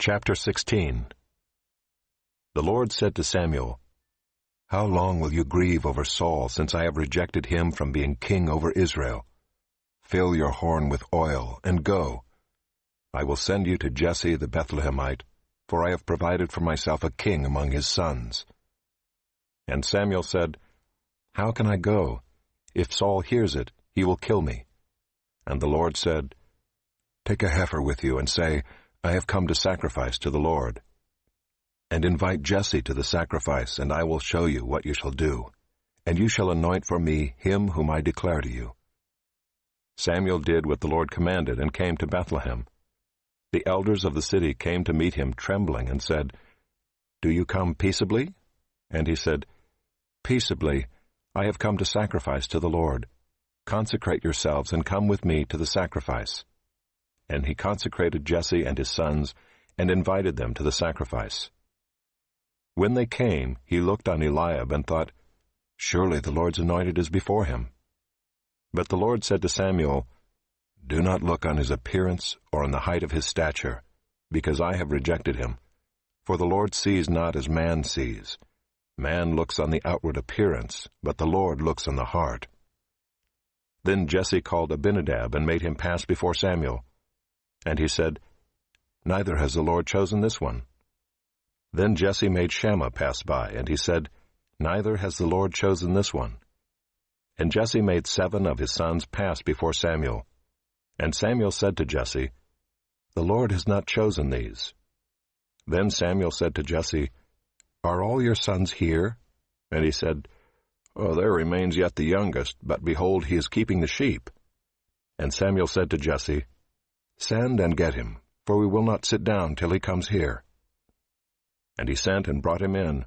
Chapter 16. The Lord said to Samuel, "How long will you grieve over Saul, since I have rejected him from being king over Israel? Fill your horn with oil, and go. I will send you to Jesse the Bethlehemite, for I have provided for myself a king among his sons." And Samuel said, "How can I go? If Saul hears it, he will kill me." And the Lord said, "Take a heifer with you, and say, 'I have come to sacrifice to the Lord.' And invite Jesse to the sacrifice, and I will show you what you shall do. And you shall anoint for me him whom I declare to you." Samuel did what the Lord commanded, and came to Bethlehem. The elders of the city came to meet him trembling, and said, "Do you come peaceably?" And he said, "Peaceably, I have come to sacrifice to the Lord. Consecrate yourselves, and come with me to the sacrifice." And he consecrated Jesse and his sons, and invited them to the sacrifice. When they came, he looked on Eliab, and thought, "Surely the Lord's anointed is before him." But the Lord said to Samuel, "Do not look on his appearance or on the height of his stature, because I have rejected him. For the Lord sees not as man sees. Man looks on the outward appearance, but the Lord looks on the heart." Then Jesse called Abinadab, and made him pass before Samuel. And he said, "Neither has the Lord chosen this one." Then Jesse made Shammah pass by, and he said, "Neither has the Lord chosen this one." And Jesse made 7 of his sons pass before Samuel. And Samuel said to Jesse, "The Lord has not chosen these." Then Samuel said to Jesse, "Are all your sons here?" And he said, "Oh, there remains yet the youngest, but behold, he is keeping the sheep." And Samuel said to Jesse, "Send and get him, for we will not sit down till he comes here." And he sent and brought him in.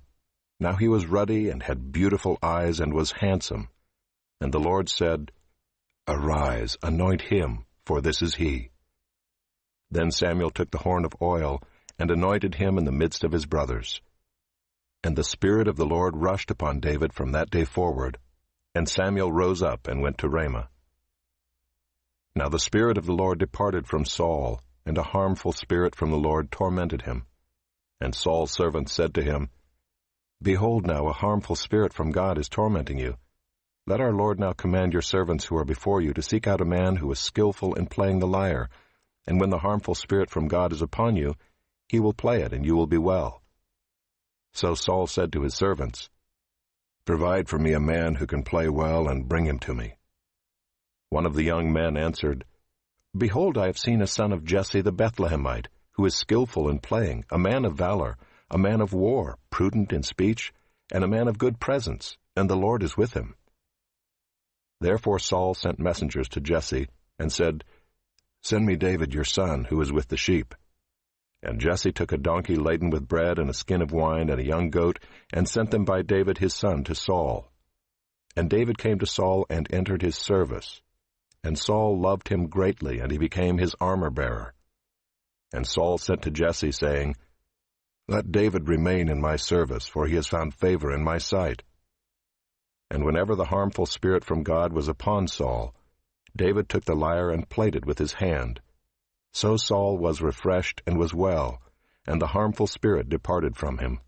Now he was ruddy and had beautiful eyes and was handsome. And the Lord said, "Arise, anoint him, for this is he." Then Samuel took the horn of oil and anointed him in the midst of his brothers. And the Spirit of the Lord rushed upon David from that day forward, and Samuel rose up and went to Ramah. Now the Spirit of the Lord departed from Saul, and a harmful spirit from the Lord tormented him. And Saul's servants said to him, "Behold now, a harmful spirit from God is tormenting you. Let our Lord now command your servants who are before you to seek out a man who is skillful in playing the lyre, and when the harmful spirit from God is upon you, he will play it, and you will be well." So Saul said to his servants, "Provide for me a man who can play well, and bring him to me." One of the young men answered, "Behold, I have seen a son of Jesse the Bethlehemite, who is skillful in playing, a man of valor, a man of war, prudent in speech, and a man of good presence, and the Lord is with him." Therefore Saul sent messengers to Jesse, and said, "Send me David your son, who is with the sheep." And Jesse took a donkey laden with bread and a skin of wine and a young goat, and sent them by David his son to Saul. And David came to Saul and entered his service. And Saul loved him greatly, and he became his armor-bearer. And Saul sent to Jesse, saying, "Let David remain in my service, for he has found favor in my sight." And whenever the harmful spirit from God was upon Saul, David took the lyre and played it with his hand. So Saul was refreshed and was well, and the harmful spirit departed from him.